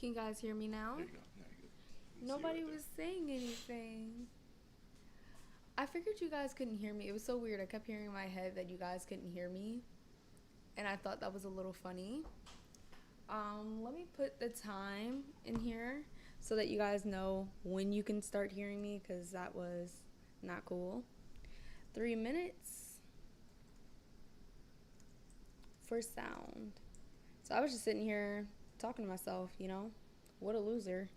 Can you guys hear me now? There you go. Now you Nobody was saying anything. I figured you guys couldn't hear me. It was so weird. I kept hearing in my head that you guys couldn't hear me. And I thought that was a little funny. Let me put the time in here so that you guys know when you can start hearing me, because that was not cool. 3 minutes for sound. So I was just sitting here talking to myself, you know? What a loser.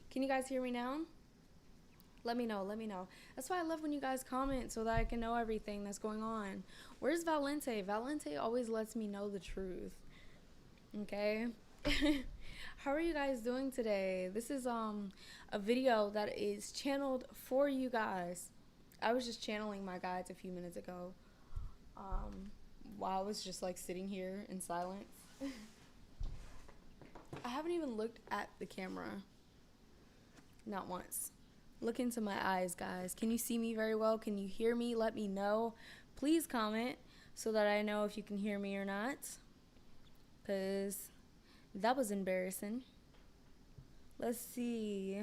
Can you guys hear me now? Let me know. That's why I love when you guys comment so that I can know everything that's going on. Where's Valente? Valente always lets me know the truth. Okay? How are you guys doing today? This is a video that is channeled for you guys. I was just channeling my guides a few minutes ago. While I was just like sitting here in silence. I haven't even looked at the camera. Not once. Look into my eyes, guys. Can you see me very well? Can you hear me? Let me know. Please comment so that I know if you can hear me or not. Because that was embarrassing. Let's see.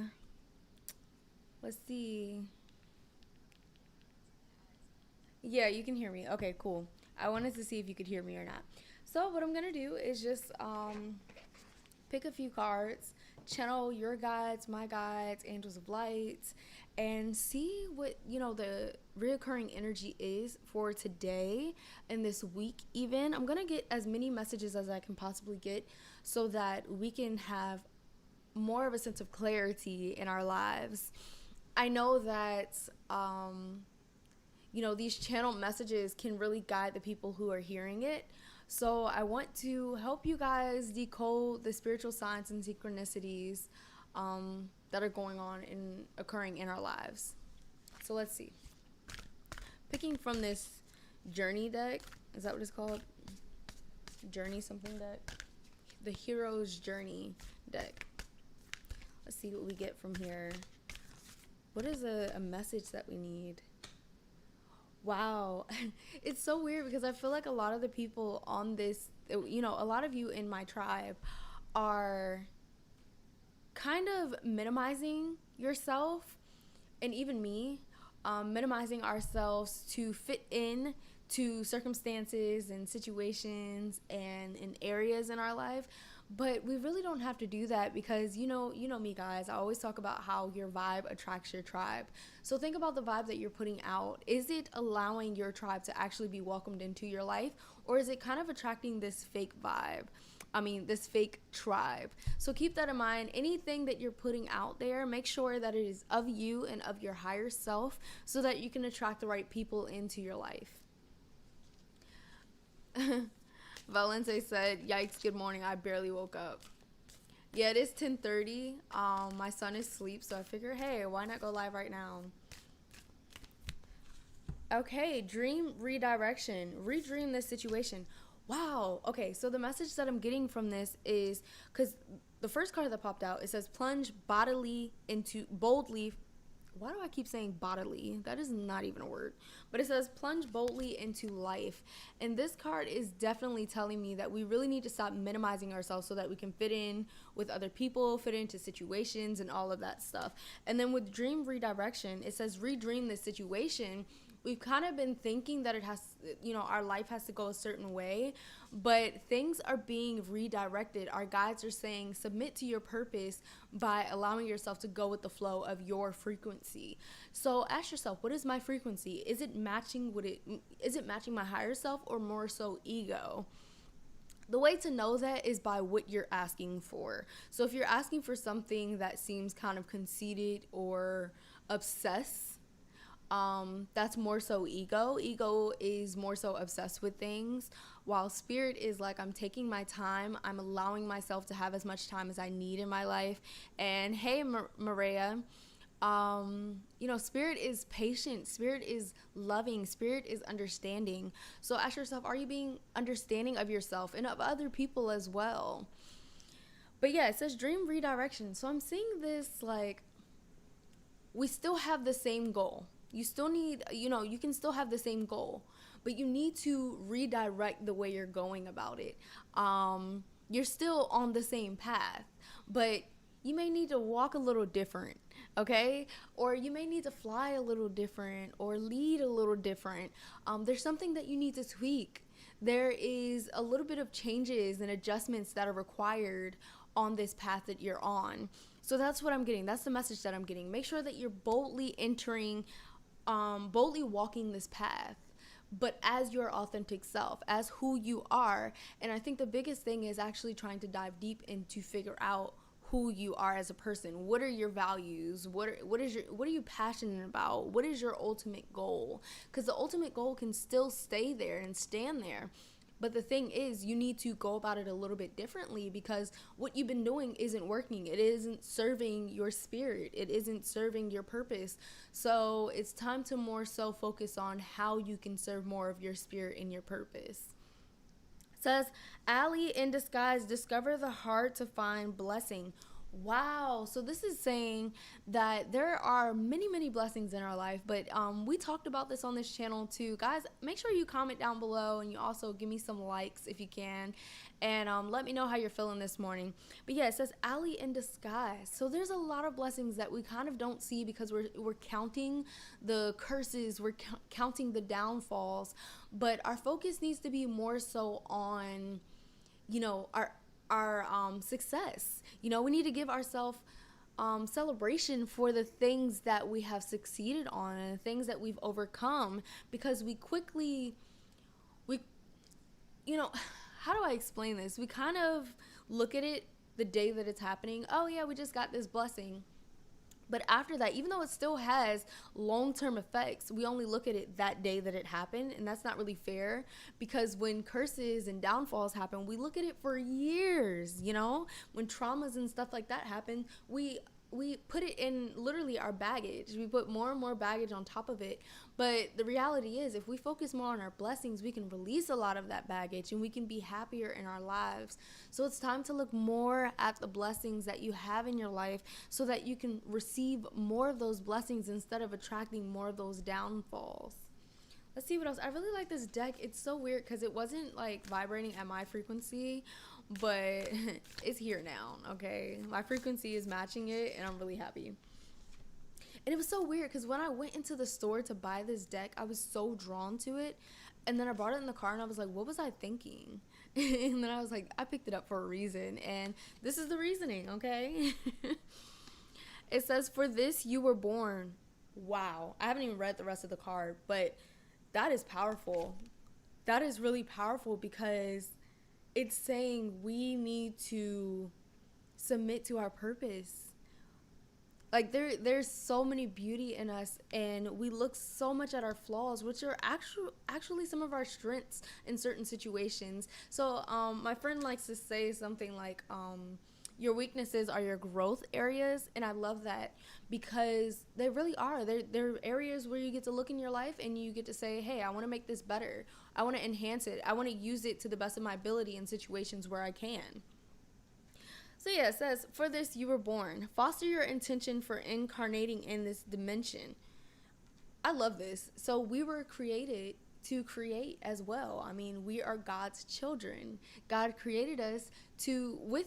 Yeah, you can hear me. Okay, cool. I wanted to see if you could hear me or not. So what I'm going to do is just pick a few cards, channel your guides, my guides, angels of light, and see what, the reoccurring energy is for today and this week even. I'm going to get as many messages as I can possibly get so that we can have more of a sense of clarity in our lives. I know that, these channeled messages can really guide the people who are hearing it. So I want to help you guys decode the spiritual signs and synchronicities that are going on and occurring in our lives. So let's see. Picking from this journey deck, is that what it's called? Journey something deck? The Hero's Journey deck. Let's see what we get from here. What is a message that we need? Wow. It's so weird because I feel like a lot of the people on this, a lot of you in my tribe are kind of minimizing yourself, and even me, minimizing ourselves to fit in to circumstances and situations and in areas in our life. But we really don't have to do that because, you know me, guys. I always talk about how your vibe attracts your tribe. So think about the vibe that you're putting out. Is it allowing your tribe to actually be welcomed into your life? Or is it kind of attracting this fake vibe? This fake tribe. So keep that in mind. Anything that you're putting out there, make sure that it is of you and of your higher self so that you can attract the right people into your life. Valente said, yikes, good morning. I barely woke up. Yeah, it is 10:30. My son is asleep, so I figure, hey, why not go live right now? Okay, dream redirection. Redream this situation. Wow. Okay, so the message that I'm getting from this is, because the first card that popped out, it says plunge boldly. Why do I keep saying bodily? That is not even a word. But it says plunge boldly into life. And this card is definitely telling me that we really need to stop minimizing ourselves so that we can fit in with other people, fit into situations and all of that stuff. And then with dream redirection, it says redream this situation. We've kind of been thinking that it has, our life has to go a certain way, but things are being redirected. Our guides are saying submit to your purpose by allowing yourself to go with the flow of your frequency. So ask yourself, what is my frequency? Is it matching my higher self or more so ego? The way to know that is by what you're asking for. So if you're asking for something that seems kind of conceited or obsessed, that's more so ego. Ego is more so obsessed with things, while spirit is like, I'm taking my time. I'm allowing myself to have as much time as I need in my life. And hey, Maria, spirit is patient. Spirit is loving. Spirit is understanding. So ask yourself, are you being understanding of yourself and of other people as well? But yeah, it says dream redirection. So I'm seeing this like, we still have the same goal. You still need, you can still have the same goal, but you need to redirect the way you're going about it. You're still on the same path, but you may need to walk a little different, okay? Or you may need to fly a little different or lead a little different. There's something that you need to tweak. There is a little bit of changes and adjustments that are required on this path that you're on. So that's what I'm getting. That's the message that I'm getting. Make sure that you're boldly entering, boldly walking this path, but as your authentic self, as who you are. And I think the biggest thing is actually trying to dive deep and to figure out who you are as a person. What are your values? What are you passionate about? What is your ultimate goal? Because the ultimate goal can still stay there and stand there. But the thing is, you need to go about it a little bit differently, because what you've been doing isn't working. It isn't serving your spirit. It isn't serving your purpose. So it's time to more so focus on how you can serve more of your spirit and your purpose. It says, Ally in disguise, discover the hard to find blessing. Wow. So this is saying that there are many, many blessings in our life, but we talked about this on this channel too. Guys, make sure you comment down below, and you also give me some likes if you can, and let me know how you're feeling this morning. But yeah, it says Ally in disguise. So there's a lot of blessings that we kind of don't see because we're counting the curses, we're counting the downfalls, but our focus needs to be more so on, you know, our success. You know, we need to give ourselves celebration for the things that we have succeeded on and the things that we've overcome, because you know, how do I explain this? We kind of look at it the day that it's happening. Oh yeah, we just got this blessing. But after that, even though it still has long-term effects, we only look at it that day that it happened, and that's not really fair, because when curses and downfalls happen, we look at it for years, you know? When traumas and stuff like that happen, we put it in literally our baggage. We put more and more baggage on top of it. But the reality is, if we focus more on our blessings, we can release a lot of that baggage and we can be happier in our lives. So it's time to look more at the blessings that you have in your life so that you can receive more of those blessings instead of attracting more of those downfalls. Let's see what else. I really like this deck. It's so weird because it wasn't like vibrating at my frequency, but it's here now, okay? My frequency is matching it, and I'm really happy. And it was so weird because when I went into the store to buy this deck, I was so drawn to it. And then I brought it in the car, and I was like, what was I thinking? And then I was like, I picked it up for a reason, and this is the reasoning, okay? It says, for this you were born. Wow. I haven't even read the rest of the card, but that is powerful. That is really powerful, because it's saying we need to submit to our purpose. Like there's so many beauty in us, and we look so much at our flaws, which are actually some of our strengths in certain situations. So my friend likes to say something like, your weaknesses are your growth areas, and I love that, because they really are. They're areas where you get to look in your life and you get to say, hey, I want to make this better. I want to enhance it. I want to use it to the best of my ability in situations where I can. So yeah, it says, for this you were born. Foster your intention for incarnating in this dimension. I love this. So we were created to create as well. I mean, we are God's children. God created us with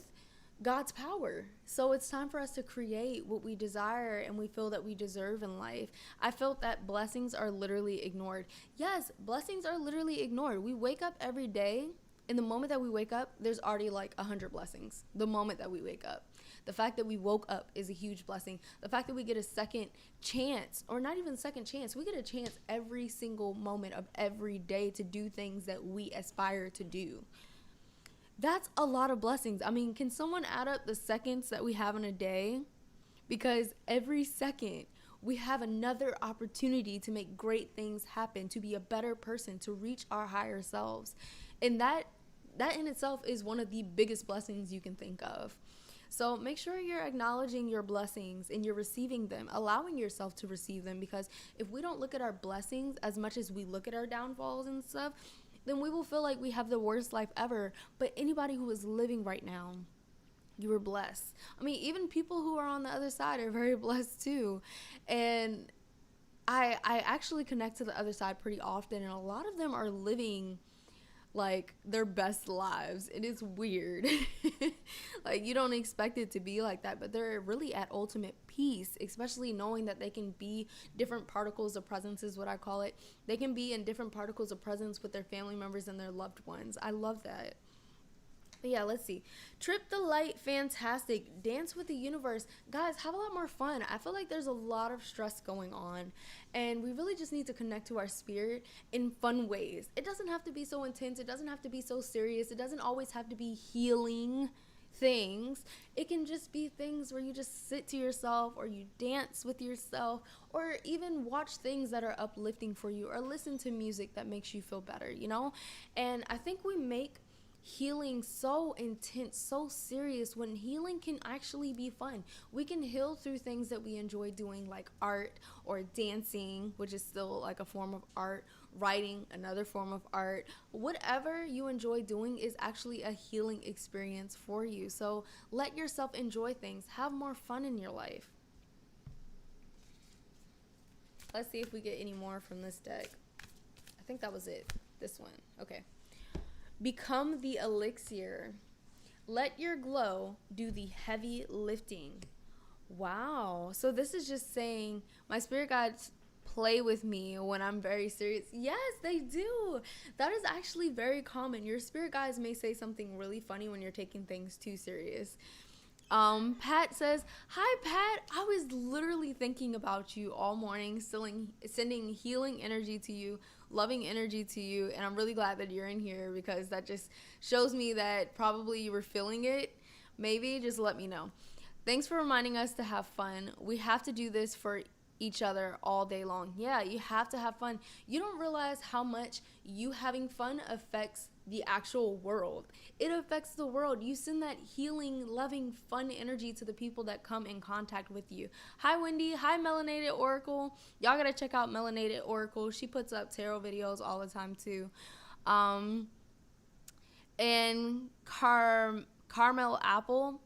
God's power. So it's time for us to create what we desire and we feel that we deserve in life. I felt that blessings are literally ignored. Yes, blessings are literally ignored. We wake up every day. In the moment that we wake up, there's already like 100 blessings. The moment that we wake up. The fact that we woke up is a huge blessing. The fact that we get a second chance, or not even second chance, we get a chance every single moment of every day to do things that we aspire to do. That's a lot of blessings. I mean, can someone add up the seconds that we have in a day? Because every second we have another opportunity to make great things happen, to be a better person, to reach our higher selves. And that in itself is one of the biggest blessings you can think of. So make sure you're acknowledging your blessings and you're receiving them, allowing yourself to receive them, because if we don't look at our blessings as much as we look at our downfalls and stuff, then we will feel like we have the worst life ever. But anybody who is living right now, you were blessed. I mean, even people who are on the other side are very blessed too. And I actually connect to the other side pretty often, and a lot of them are living like their best lives. It is weird. Like you don't expect it to be like that, but they're really at ultimate peace, especially knowing that they can be different particles of presence is what I call it. They can be in different particles of presence with their family members and their loved ones. I love that. But yeah, let's see. Trip the light, fantastic. Dance with the universe. Guys, have a lot more fun. I feel like there's a lot of stress going on, and we really just need to connect to our spirit in fun ways. It doesn't have to be so intense. It doesn't have to be so serious. It doesn't always have to be healing things. It can just be things where you just sit to yourself, or you dance with yourself, or even watch things that are uplifting for you, or listen to music that makes you feel better, you know? And I think we make healing so intense, so serious, when healing can actually be fun. We can heal through things that we enjoy doing, like art or dancing, which is still like a form of art, writing, another form of art. Whatever you enjoy doing is actually a healing experience for you. So let yourself enjoy things. Have more fun in your life. Let's see if we get any more from this deck. I think that was it. This one. Okay. Become the elixir. Let your glow do the heavy lifting. Wow. So this is just saying my spirit guides play with me when I'm very serious. Yes, they do. That is actually very common. Your spirit guides may say something really funny when you're taking things too serious. Pat says, hi Pat, I was literally thinking about you all morning, sending healing energy to you, loving energy to you, and I'm really glad that you're in here, because that just shows me that probably you were feeling it. Maybe just let me know. Thanks for reminding us to have fun. We have to do this for each other all day long. Yeah, you have to have fun. You don't realize how much you having fun affects the actual world. It affects the world. You send that healing, loving, fun energy to the people that come in contact with you. Hi Wendy. Hi Melanated Oracle. Y'all gotta check out Melanated Oracle. She puts up tarot videos all the time too. And Carmel Apple.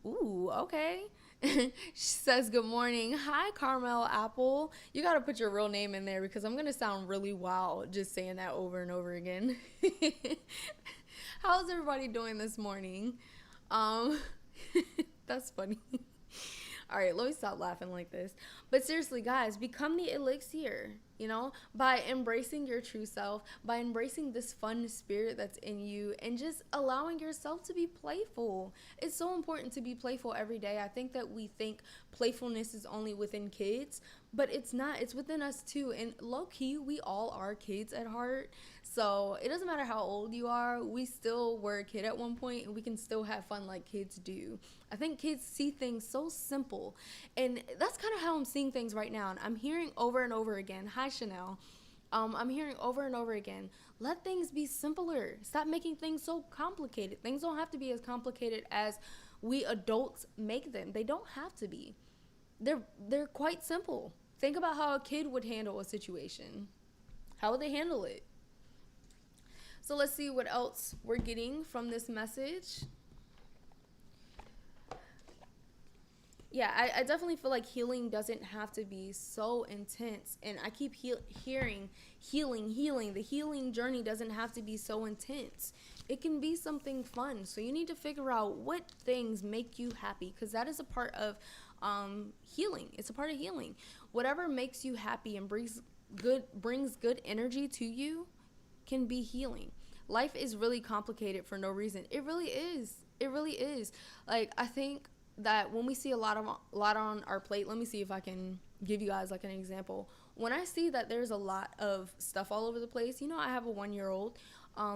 Ooh, okay. She says, good morning. Hi, Carmel Apple. You got to put your real name in there, because I'm going to sound really wild just saying that over and over again. How's everybody doing this morning? That's funny. All right, let me stop laughing like this. But seriously, guys, become the elixir, you know, by embracing your true self, by embracing this fun spirit that's in you, and just allowing yourself to be playful. It's so important to be playful every day. I think that we think playfulness is only within kids, but it's not. It's within us too. And low-key, we all are kids at heart. So it doesn't matter how old you are. We still were a kid at one point, and we can still have fun like kids do. I think kids see things so simple, and that's kind of how I'm seeing things right now. And I'm hearing over and over again, hi Chanel, I'm hearing over and over again, let things be simpler. Stop making things so complicated. Things don't have to be as complicated as we adults make them. They don't have to be. They're quite simple. Think about how a kid would handle a situation. How would they handle it? So let's see what else we're getting from this message. Yeah, I definitely feel like healing doesn't have to be so intense. And I keep hearing healing. The healing journey doesn't have to be so intense. It can be something fun. So you need to figure out what things make you happy, because that is a part of healing. It's a part of healing. Whatever makes you happy and brings good energy to you can be healing. Life is really complicated for no reason. It really is. It really is. Like, I think that when we see a lot on our plate, let me see if I can give you guys like an example. When I see that there's a lot of stuff all over the place, you know, I have a 1-year-old.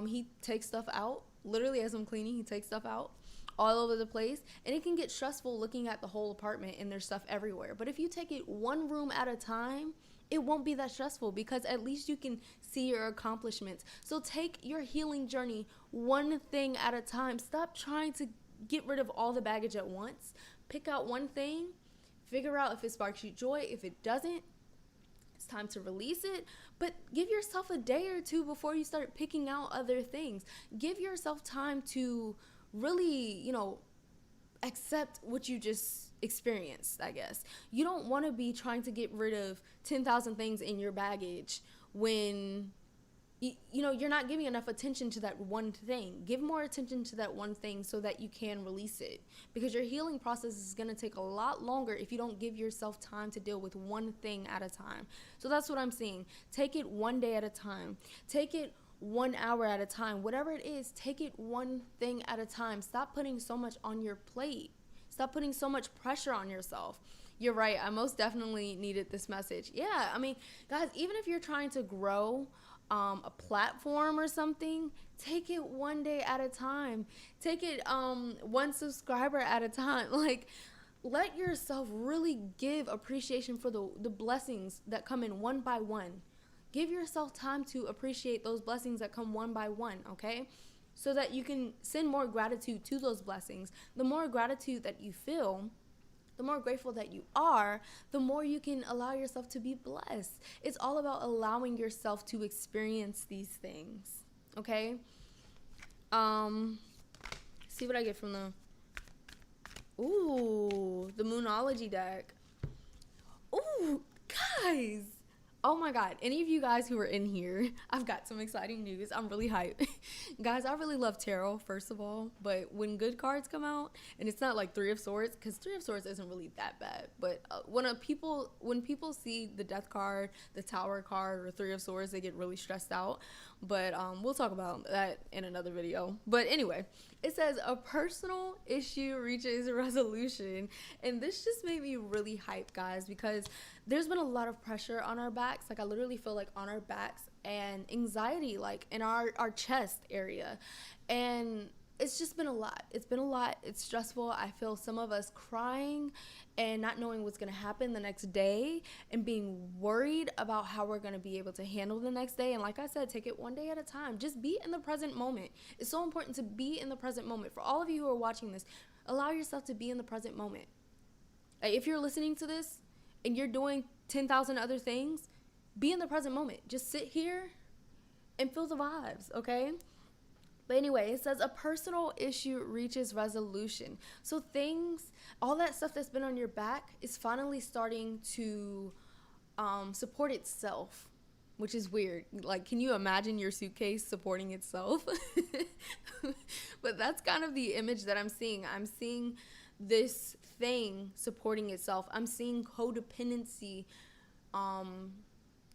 He takes stuff out. Literally, as I'm cleaning, he takes stuff out all over the place, and it can get stressful looking at the whole apartment and there's stuff everywhere. But if you take it one room at a time, it won't be that stressful, because at least you can see your accomplishments. So take your healing journey one thing at a time. Stop trying to get rid of all the baggage at once. Pick out one thing, figure out if it sparks you joy. If it doesn't, it's time to release it. But give yourself a day or two before you start picking out other things. Give yourself time to really, you know, accept what you just experienced, I guess. You don't want to be trying to get rid of 10,000 things in your baggage when you're not giving enough attention to that one thing. Give more attention to that one thing so that you can release it, because your healing process is going to take a lot longer if you don't give yourself time to deal with one thing at a time. So that's what I'm seeing. Take it one day at a time. Take it 1 hour at a time. Whatever it is, take it one thing at a time. Stop putting so much on your plate. Stop putting so much pressure on yourself. You're right. I most definitely needed this message. Yeah, I mean, guys, even if you're trying to grow a platform or something, take it one day at a time. Take it one subscriber at a time. Like, let yourself really give appreciation for the blessings that come in one by one. Give yourself time to appreciate those blessings that come one by one, okay? So that you can send more gratitude to those blessings. The more gratitude that you feel, the more grateful that you are, the more you can allow yourself to be blessed. It's all about allowing yourself to experience these things, okay? See what I get from the Moonology deck. Ooh, guys. Oh my God, any of you guys who are in here, I've got some exciting news. I'm really hyped. Guys, I really love tarot, first of all, but when good cards come out, and it's not like Three of Swords, because Three of Swords isn't really that bad, but when people see the Death card, the Tower card, or Three of Swords, they get really stressed out. But we'll talk about that in another video. But anyway, it says a personal issue reaches a resolution. And this just made me really hype, guys, because there's been a lot of pressure on our backs. Like, I literally feel like on our backs, and anxiety, like in our chest area. And it's just been a lot. It's been a lot. It's stressful. I feel some of us crying and not knowing what's going to happen the next day, and being worried about how we're going to be able to handle the next day. And like I said, take it one day at a time. Just be in the present moment. It's so important to be in the present moment. For all of you who are watching this, allow yourself to be in the present moment. Like, if you're listening to this and you're doing 10,000 other things, be in the present moment. Just sit here and feel the vibes, okay? But anyway, it says a personal issue reaches resolution. So things, all that stuff that's been on your back is finally starting to support itself, which is weird. Like, can you imagine your suitcase supporting itself? But that's kind of the image that I'm seeing. I'm seeing this thing supporting itself. I'm seeing codependency,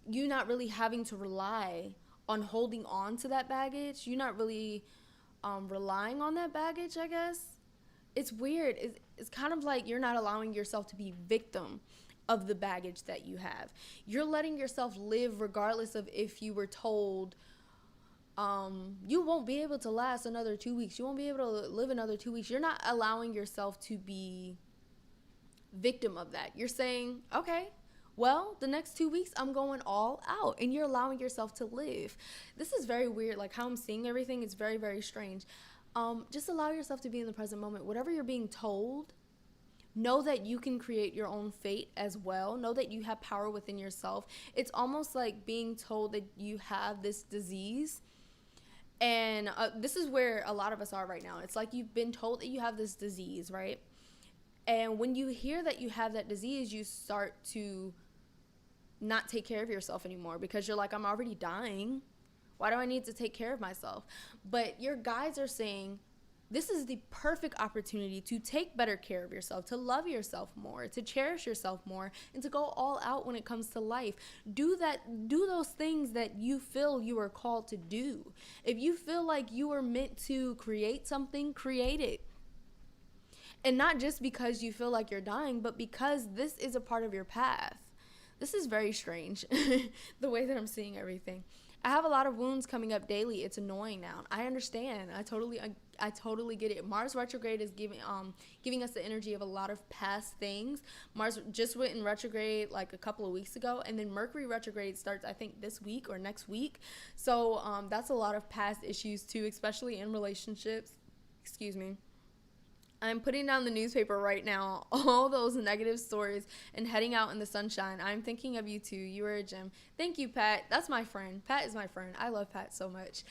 you not really having to rely on holding on to that baggage. You're not really relying on that baggage, I guess. It's weird. It's kind of like you're not allowing yourself to be victim of the baggage that you have. You're letting yourself live regardless of if you were told you won't be able to last another 2 weeks. You won't be able to live another 2 weeks. You're not allowing yourself to be victim of that. You're saying, okay, well, the next 2 weeks, I'm going all out. And you're allowing yourself to live. This is very weird. Like, how I'm seeing everything is very, very strange. Just allow yourself to be in the present moment. Whatever you're being told, know that you can create your own fate as well. Know that you have power within yourself. It's almost like being told that you have this disease. And this is where a lot of us are right now. It's like you've been told that you have this disease, right? And when you hear that you have that disease, you start to not take care of yourself anymore, because you're like, I'm already dying. Why do I need to take care of myself? But your guides are saying, this is the perfect opportunity to take better care of yourself, to love yourself more, to cherish yourself more, and to go all out when it comes to life. Do those things that you feel you are called to do. If you feel like you are meant to create something, create it. And not just because you feel like you're dying, but because this is a part of your path. This is very strange, the way that I'm seeing everything. I have a lot of wounds coming up daily. It's annoying now. I understand. I totally get it. Mars retrograde is giving us the energy of a lot of past things. Mars just went in retrograde like a couple of weeks ago, and then Mercury retrograde starts, I think, this week or next week. So that's a lot of past issues too, especially in relationships. Excuse me. I'm putting down the newspaper right now, all those negative stories, and heading out in the sunshine. I'm thinking of you too. You are a gem. Thank you, Pat. That's my friend. Pat is my friend. I love Pat so much.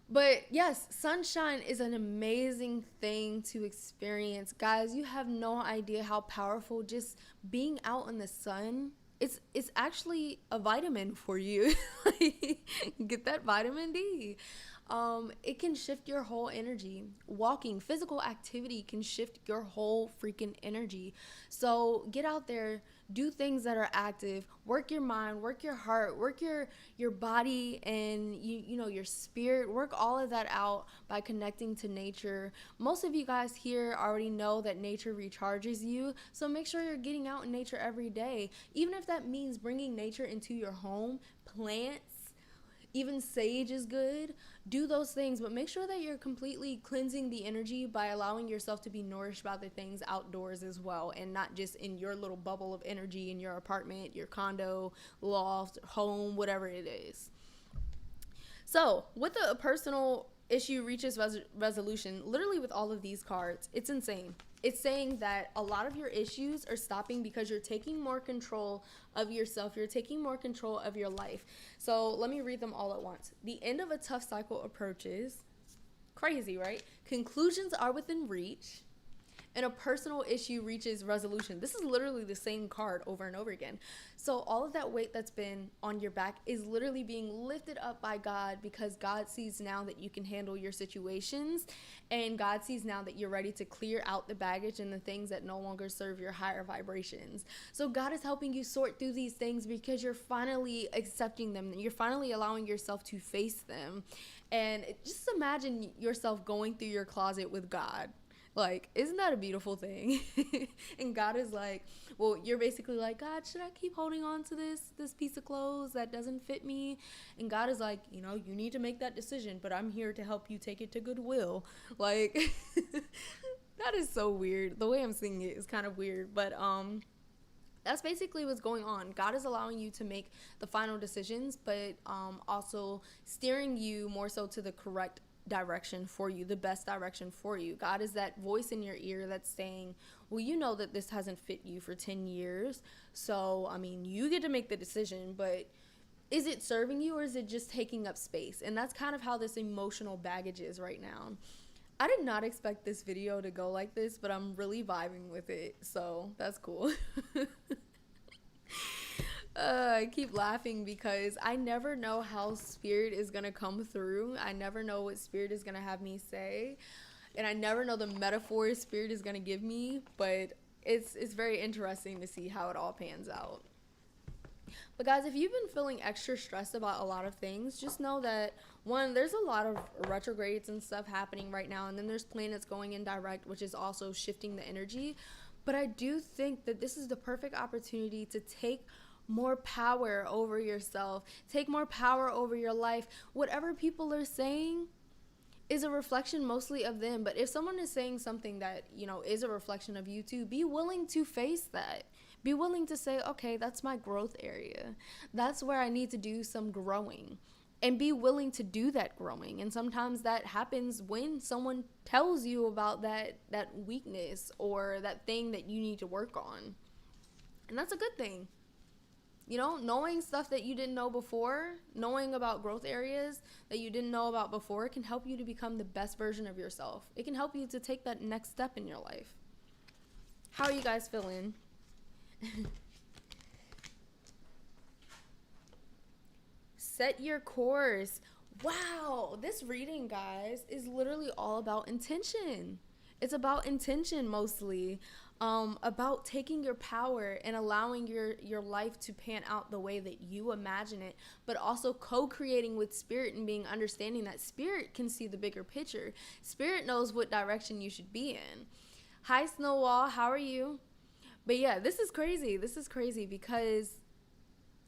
But yes, sunshine is an amazing thing to experience. Guys, you have no idea how powerful just being out in the sun It's actually a vitamin for you. Get that vitamin D. It can shift your whole energy. Walking, physical activity can shift your whole freaking energy. So get out there, do things that are active, work your mind, work your heart, work your body, and you know, your spirit. Work all of that out by connecting to nature. Most of you guys here already know that nature recharges you, so make sure you're getting out in nature every day, even if that means bringing nature into your home. Plants, even sage is good. Do those things, but make sure that you're completely cleansing the energy by allowing yourself to be nourished by the things outdoors as well, and not just in your little bubble of energy in your apartment, your condo, loft, home, whatever it is. So with a personal issue reaches resolution, literally with all of these cards, it's insane. It's saying that a lot of your issues are stopping because you're taking more control of yourself. You're taking more control of your life. So let me read them all at once. The end of a tough cycle approaches. Crazy, right? Conclusions are within reach. And a personal issue reaches resolution. This is literally the same card over and over again. So all of that weight that's been on your back is literally being lifted up by God, because God sees now that you can handle your situations, and God sees now that you're ready to clear out the baggage and the things that no longer serve your higher vibrations. So God is helping you sort through these things because you're finally accepting them. You're finally allowing yourself to face them. And just imagine yourself going through your closet with God. Like, isn't that a beautiful thing? And God is like, well, you're basically like, God, should I keep holding on to this piece of clothes that doesn't fit me? And God is like, you know, you need to make that decision, but I'm here to help you take it to Goodwill. Like, that is so weird. The way I'm seeing it is kind of weird, but that's basically what's going on. God is allowing you to make the final decisions, but also steering you more so to the correct direction for you, the best direction for you. God is that voice in your ear that's saying, well, you know that this hasn't fit you for 10 years. So, I mean, you get to make the decision, but is it serving you, or is it just taking up space? And that's kind of how this emotional baggage is right now. I did not expect this video to go like this, but I'm really vibing with it. So that's cool. I keep laughing because I never know how spirit is going to come through. I never know what spirit is going to have me say. And I never know the metaphors spirit is going to give me. But it's very interesting to see how it all pans out. But guys, if you've been feeling extra stressed about a lot of things, just know that, one, there's a lot of retrogrades and stuff happening right now. And then there's planets going in direct, which is also shifting the energy. But I do think that this is the perfect opportunity to take more power over yourself, take more power over your life. Whatever people are saying is a reflection mostly of them, but if someone is saying something that, you know, is a reflection of you too, be willing to face that. Be willing to say, okay, that's my growth area. That's where I need to do some growing, and be willing to do that growing. And sometimes that happens when someone tells you about that weakness or that thing that you need to work on. And that's a good thing. You know, knowing stuff that you didn't know before, knowing about growth areas that you didn't know about before, can help you to become the best version of yourself. It can help you to take that next step in your life. How are you guys feeling? Set your course. Wow, this reading, guys, is literally all about intention. It's about intention mostly. About taking your power and allowing your life to pan out the way that you imagine it, but also co-creating with spirit and being understanding that spirit can see the bigger picture. Spirit knows what direction you should be in. Hi, Snowwall, how are you? But yeah, this is crazy. This is crazy because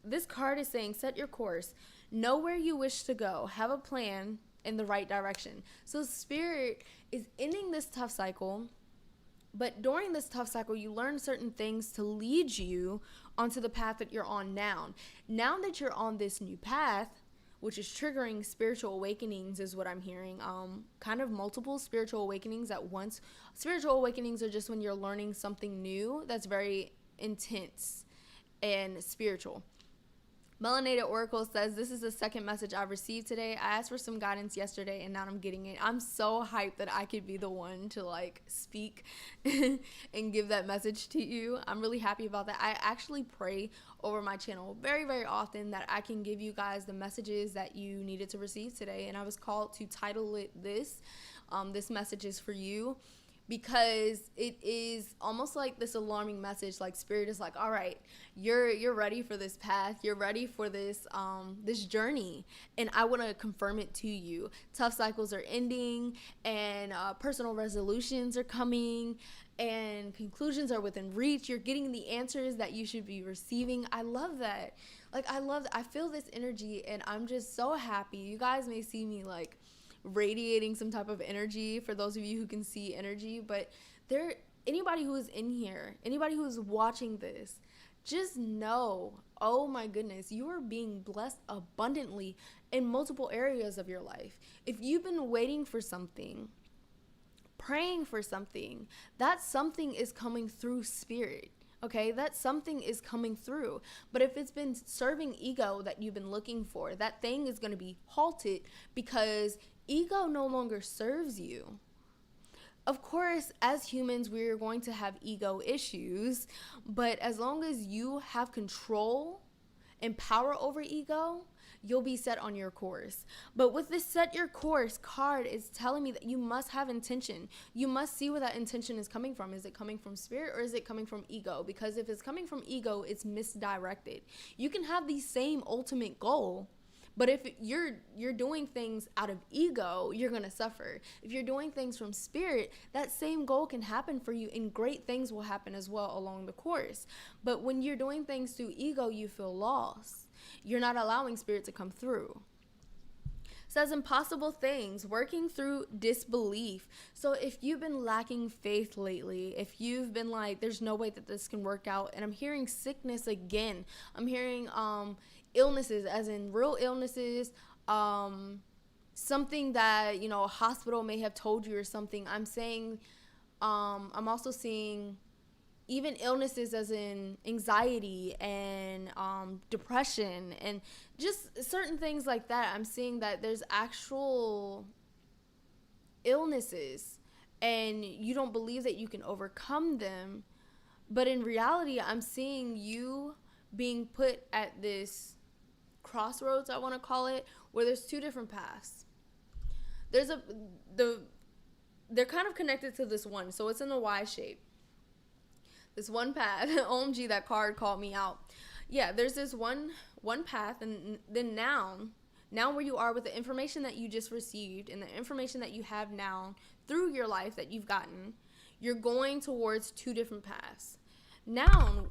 this card is saying set your course. Know where you wish to go. Have a plan in the right direction. So spirit is ending this tough cycle. But during this tough cycle, you learn certain things to lead you onto the path that you're on now. Now that you're on this new path, which is triggering spiritual awakenings, is what I'm hearing. Kind of multiple spiritual awakenings at once. Spiritual awakenings are just when you're learning something new that's very intense and spiritual. Melanated Oracle says, this is the second message I've received today. I asked for some guidance yesterday and now I'm getting it. I'm so hyped that I could be the one to like speak and give that message to you. I'm really happy about that. I actually pray over my channel very, very often that I can give you guys the messages that you needed to receive today. And I was called to title it this. This message is for you. Because it is almost like this alarming message, like Spirit is like, all right, you're ready for this path, you're ready for this this journey, and I want to confirm it to you. Tough cycles are ending, and personal resolutions are coming, and conclusions are within reach. You're getting the answers that you should be receiving. I love that. Like, I feel this energy, and I'm just so happy. You guys may see me like radiating some type of energy for those of you who can see energy, but anybody who is in here, anybody who is watching this, just know, oh my goodness, you are being blessed abundantly in multiple areas of your life. If you've been waiting for something, praying for something, that something is coming through Spirit. Okay, that something is coming through. But if it's been serving ego that you've been looking for, that thing is going to be halted because ego no longer serves you. Of course, as humans, we're going to have ego issues, but as long as you have control and power over ego, you'll be set on your course. But with this set your course card, it's telling me that you must have intention. You must see where that intention is coming from. Is it coming from Spirit or is it coming from ego? Because if it's coming from ego, it's misdirected. You can have the same ultimate goal, but if you're doing things out of ego, you're going to suffer. If you're doing things from Spirit, that same goal can happen for you and great things will happen as well along the course. But when you're doing things through ego, you feel lost. You're not allowing Spirit to come through. Says impossible things, working through disbelief. So if you've been lacking faith lately, if you've been like, there's no way that this can work out, and I'm hearing sickness again. I'm hearing illnesses, as in real illnesses, something that, you know, a hospital may have told you or something. I'm saying, I'm also seeing even illnesses as in anxiety and depression and just certain things like that. I'm seeing that there's actual illnesses and you don't believe that you can overcome them. But in reality, I'm seeing you being put at this crossroads, I want to call it, where there's two different paths. They're kind of connected to this one, so it's in a Y shape. This one path. OMG, that card called me out. Yeah, there's this one path, and then now where you are with the information that you just received and the information that you have now through your life that you've gotten, you're going towards two different paths. Now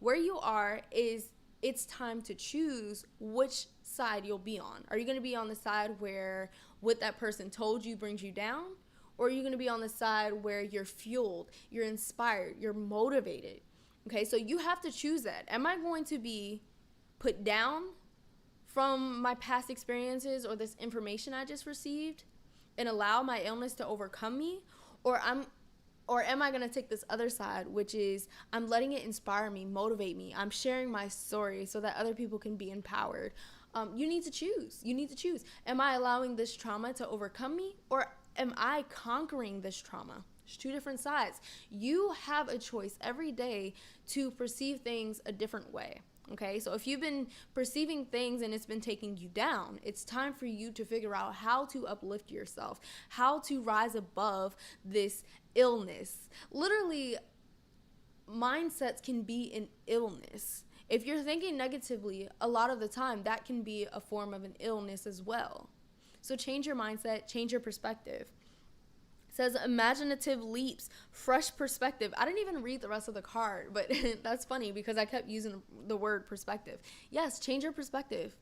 where you are is it's time to choose which side you'll be on. Are you going to be on the side where what that person told you brings you down? Or are you going to be on the side where you're fueled, you're inspired, you're motivated? Okay, so you have to choose that. Am I going to be put down from my past experiences or this information I just received and allow my illness to overcome me? Or am I going to take this other side, which is I'm letting it inspire me, motivate me. I'm sharing my story so that other people can be empowered. You need to choose. You need to choose. Am I allowing this trauma to overcome me, or am I conquering this trauma? There's two different sides. You have a choice every day to perceive things a different way. Okay, so if you've been perceiving things and it's been taking you down, it's time for you to figure out how to uplift yourself, how to rise above this illness. Literally, mindsets can be an illness. If you're thinking negatively, a lot of the time, that can be a form of an illness as well. So change your mindset, change your perspective. It says imaginative leaps, fresh perspective. I didn't even read the rest of the card, but that's funny because I kept using the word perspective. Yes, change your perspective.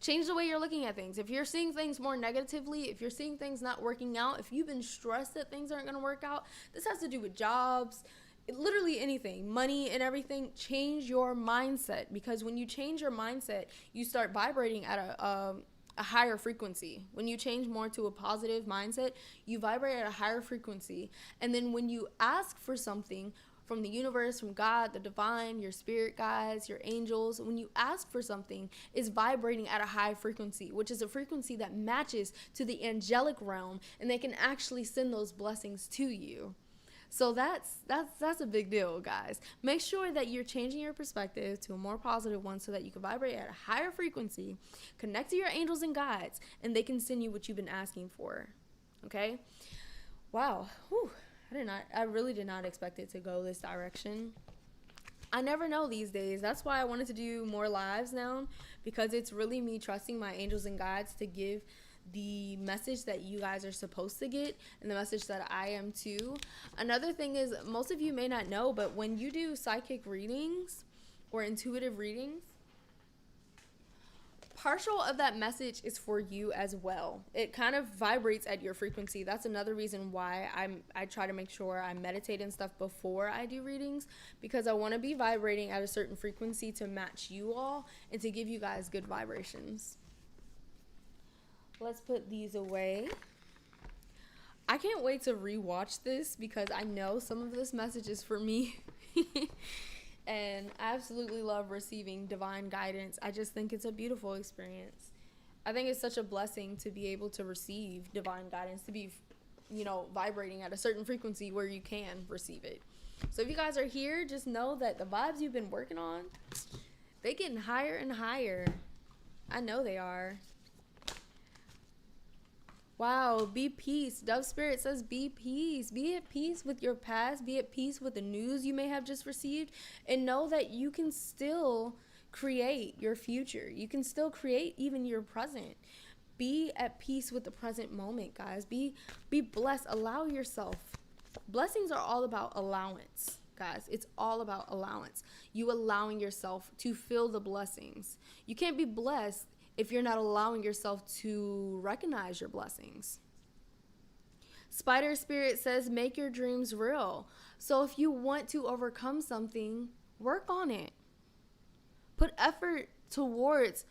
Change the way you're looking at things. If you're seeing things more negatively, if you're seeing things not working out, if you've been stressed that things aren't going to work out, this has to do with jobs, literally anything, money and everything. Change your mindset, because when you change your mindset, you start vibrating at a higher frequency. When you change more to a positive mindset, you vibrate at a higher frequency. And then when you ask for something, from the universe, from God, the divine, your spirit guides, your angels, when you ask for something, is vibrating at a high frequency, which is a frequency that matches to the angelic realm, and they can actually send those blessings to you. So that's a big deal, guys. Make sure that you're changing your perspective to a more positive one so that you can vibrate at a higher frequency, connect to your angels and guides, and they can send you what you've been asking for. Okay? Wow. Whew. I really did not expect it to go this direction. I never know these days. That's why I wanted to do more lives now, because it's really me trusting my angels and guides to give the message that you guys are supposed to get and the message that I am too. Another thing is, most of you may not know, but when you do psychic readings or intuitive readings, partial of that message is for you as well. It kind of vibrates at your frequency. That's another reason why I try to make sure I meditate and stuff before I do readings, because I want to be vibrating at a certain frequency to match you all and to give you guys good vibrations. Let's put these away. I can't wait to rewatch this because I know some of this message is for me. And I absolutely love receiving divine guidance. I just think it's a beautiful experience. I think it's such a blessing to be able to receive divine guidance, to be, vibrating at a certain frequency where you can receive it. So if you guys are here, just know that the vibes you've been working on, they're getting higher and higher. I know they are. Wow, be peace. Dove Spirit says be peace. Be at peace with your past. Be at peace with the news you may have just received. And know that you can still create your future. You can still create even your present. Be at peace with the present moment, guys. Be blessed. Allow yourself. Blessings are all about allowance, guys. It's all about allowance. You allowing yourself to feel the blessings. You can't be blessed if you're not allowing yourself to recognize your blessings. Spider Spirit says, make your dreams real. So if you want to overcome something, work on it. Put effort towards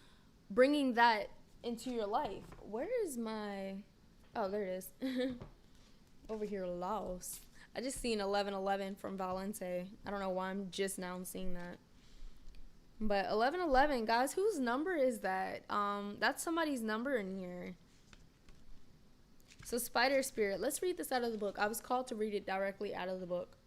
bringing that into your life. Where is my... Oh, there it is. Over here, lost. I just seen 1111 from Valente. I don't know why I'm just now seeing that. But 1111, guys, whose number is that? That's somebody's number in here. So Spider Spirit, let's read this out of the book. I was called to read it directly out of the book.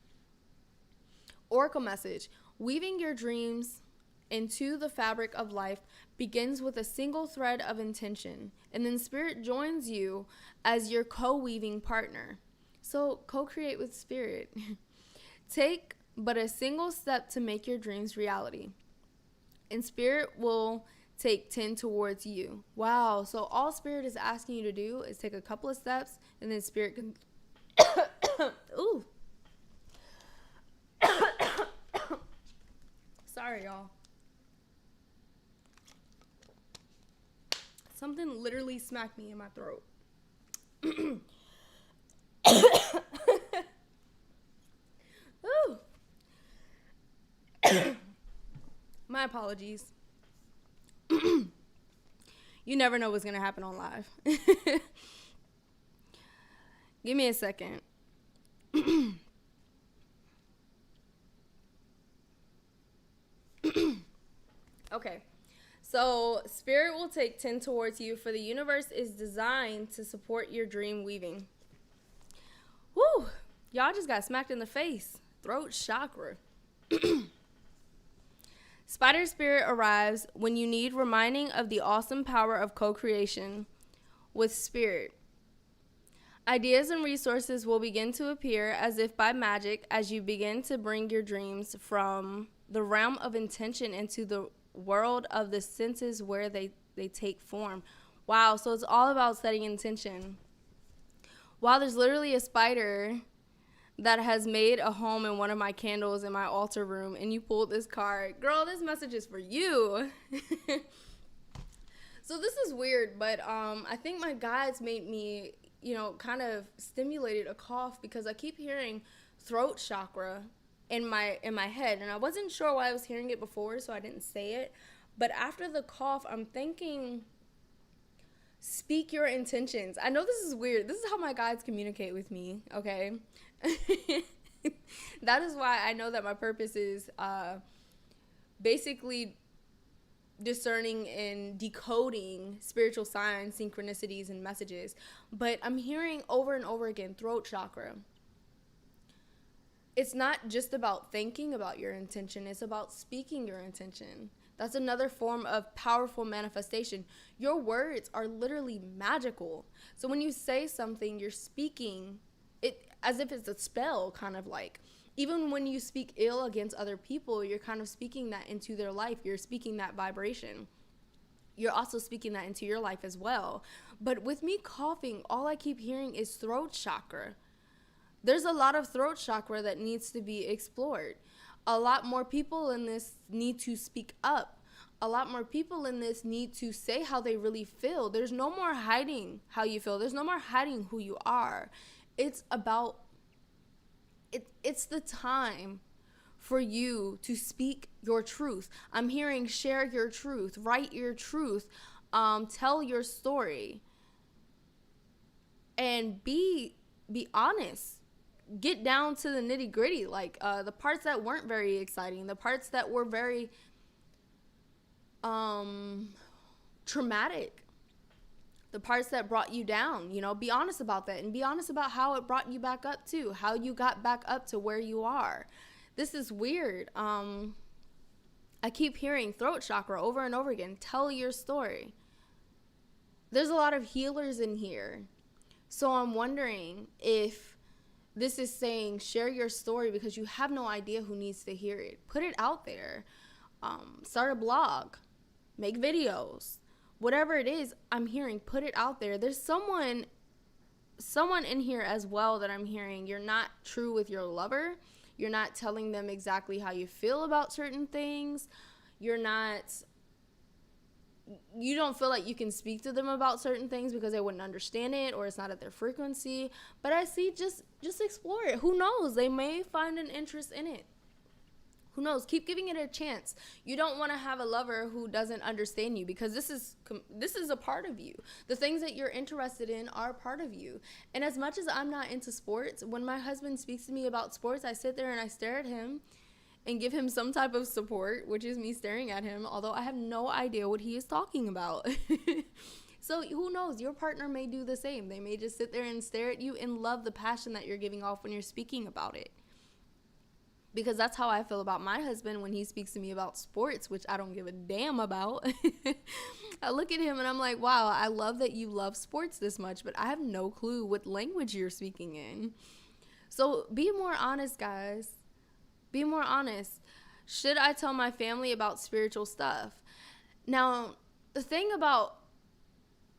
Oracle message. Weaving your dreams into the fabric of life begins with a single thread of intention, and then Spirit joins you as your co-weaving partner. So co-create with Spirit. Take but a single step to make your dreams reality, and Spirit will take 10 towards you. Wow. So all Spirit is asking you to do is take a couple of steps, and then Spirit can... Ooh. Sorry, y'all. Something literally smacked me in my throat. Ooh. My apologies. You never know what's going to happen on live. Give me a second. Okay. So, Spirit will take 10 towards you, for the universe is designed to support your dream weaving. Woo! Y'all just got smacked in the face. Throat chakra. Spider Spirit arrives when you need reminding of the awesome power of co-creation with Spirit. Ideas and resources will begin to appear as if by magic as you begin to bring your dreams from the realm of intention into the world of the senses where they take form. Wow, so it's all about setting intention. Wow, there's literally a spider that has made a home in one of my candles in my altar room, and you pulled this card. Girl, this message is for you. So this is weird, but I think my guides made me, kind of stimulated a cough, because I keep hearing throat chakra in my head, and I wasn't sure why I was hearing it before, so I didn't say it. But after the cough, I'm thinking, speak your intentions. I know this is weird. This is how my guides communicate with me, okay? That is why I know that my purpose is basically discerning and decoding spiritual signs, synchronicities, and messages. But I'm hearing over and over again, throat chakra. It's not just about thinking about your intention, it's about speaking your intention. That's another form of powerful manifestation. Your words are literally magical. So when you say something, you're speaking it as if it's a spell, kind of like. Even when you speak ill against other people, you're kind of speaking that into their life. You're speaking that vibration. You're also speaking that into your life as well. But with me coughing, all I keep hearing is throat chakra. There's a lot of throat chakra that needs to be explored. A lot more people in this need to speak up. A lot more people in this need to say how they really feel. There's no more hiding how you feel. There's no more hiding who you are. It's about, it's the time for you to speak your truth. I'm hearing share your truth, write your truth, tell your story, and be honest. Get down to the nitty gritty, like the parts that weren't very exciting, the parts that were very traumatic, the parts that brought you down. Be honest about that, and be honest about how it brought you back up too, how you got back up to where you are. This is weird. I keep hearing throat chakra over and over again. Tell your story. There's a lot of healers in here, so I'm wondering if this is saying share your story because you have no idea who needs to hear it. Put it out there. Start a blog. Make videos. Whatever it is, I'm hearing, put it out there. There's someone in here as well that I'm hearing. You're not true with your lover. You're not telling them exactly how you feel about certain things. You don't feel like you can speak to them about certain things because they wouldn't understand it, or it's not at their frequency. But I see, just explore it. Who knows? They may find an interest in it. Who knows? Keep giving it a chance. You don't want to have a lover who doesn't understand you, because this is a part of you. The things that you're interested in are a part of you. And as much as I'm not into sports, when my husband speaks to me about sports, I sit there and I stare at him and give him some type of support, which is me staring at him, although I have no idea what he is talking about. So who knows? Your partner may do the same. They may just sit there and stare at you and love the passion that you're giving off when you're speaking about it. Because that's how I feel about my husband when he speaks to me about sports, which I don't give a damn about. I look at him and I'm like, wow, I love that you love sports this much, but I have no clue what language you're speaking in. So be more honest, guys. Be more honest. Should I tell my family about spiritual stuff? Now, the thing about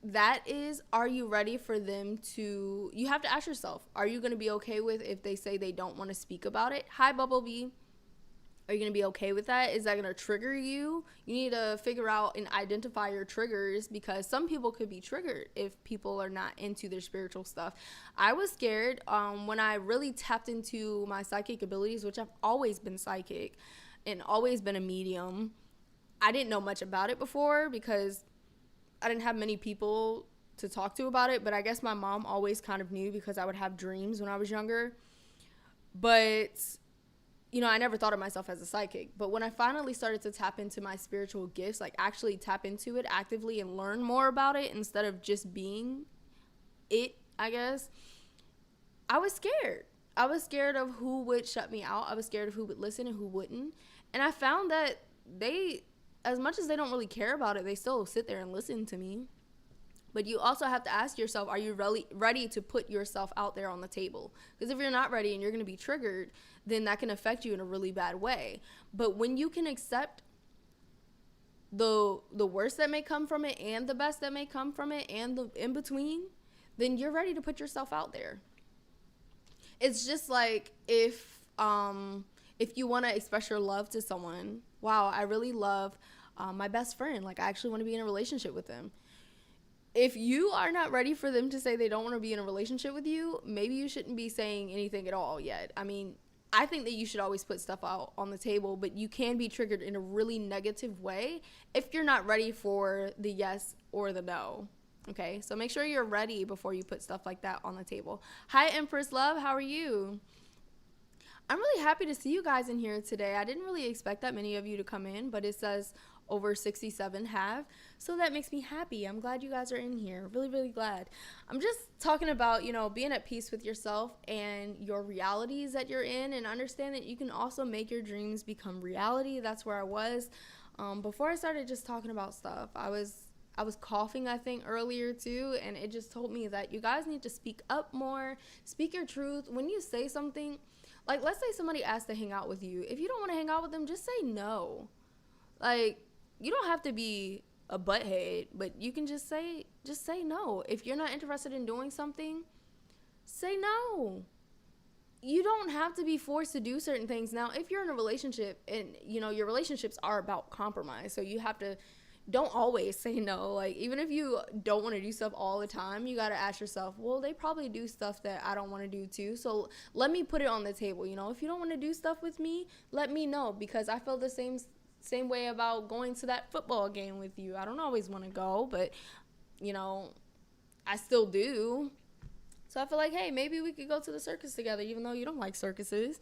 that is, are you ready for them to, you have to ask yourself, are you going to be okay with if they say they don't want to speak about it? Hi, Bumblebee. Are you going to be okay with that? Is that going to trigger you? You need to figure out and identify your triggers, because some people could be triggered if people are not into their spiritual stuff. I was scared when I really tapped into my psychic abilities, which I've always been psychic and always been a medium. I didn't know much about it before because I didn't have many people to talk to about it, but I guess my mom always kind of knew because I would have dreams when I was younger. But, I never thought of myself as a psychic. But when I finally started to tap into my spiritual gifts, like actually tap into it actively and learn more about it instead of just being it, I guess, I was scared. I was scared of who would shut me out. I was scared of who would listen and who wouldn't. And I found that as much as they don't really care about it, they still sit there and listen to me. But you also have to ask yourself, are you really ready to put yourself out there on the table? Because if you're not ready and you're going to be triggered, then that can affect you in a really bad way. But when you can accept the worst that may come from it and the best that may come from it and the in between, then you're ready to put yourself out there. It's just like if you want to express your love to someone, wow, I really love my best friend. Like, I actually want to be in a relationship with them. If you are not ready for them to say they don't want to be in a relationship with you, maybe you shouldn't be saying anything at all yet. I mean, I think that you should always put stuff out on the table, but you can be triggered in a really negative way if you're not ready for the yes or the no. Okay, so make sure you're ready before you put stuff like that on the table. Hi, Empress Love. How are you? I'm really happy to see you guys in here today. I didn't really expect that many of you to come in, but it says over 67 have. So that makes me happy. I'm glad you guys are in here. Really, really glad. I'm just talking about, being at peace with yourself and your realities that you're in, and understand that you can also make your dreams become reality. That's where I was. Before I started just talking about stuff, I was coughing, I think, earlier too, and it just told me that you guys need to speak up more, speak your truth. When you say something, like, let's say somebody asks to hang out with you. If you don't want to hang out with them, just say no. Like, you don't have to be a butthead, but you can just say no. If you're not interested in doing something, say no. You don't have to be forced to do certain things. Now, if you're in a relationship and, your relationships are about compromise, so you have to, don't always say no. Like, even if you don't want to do stuff all the time, you got to ask yourself, well, they probably do stuff that I don't want to do too. So let me put it on the table. If you don't want to do stuff with me, let me know, because I feel the same way about going to that football game with you. I don't always want to go, but, I still do. So I feel like, hey, maybe we could go to the circus together, even though you don't like circuses.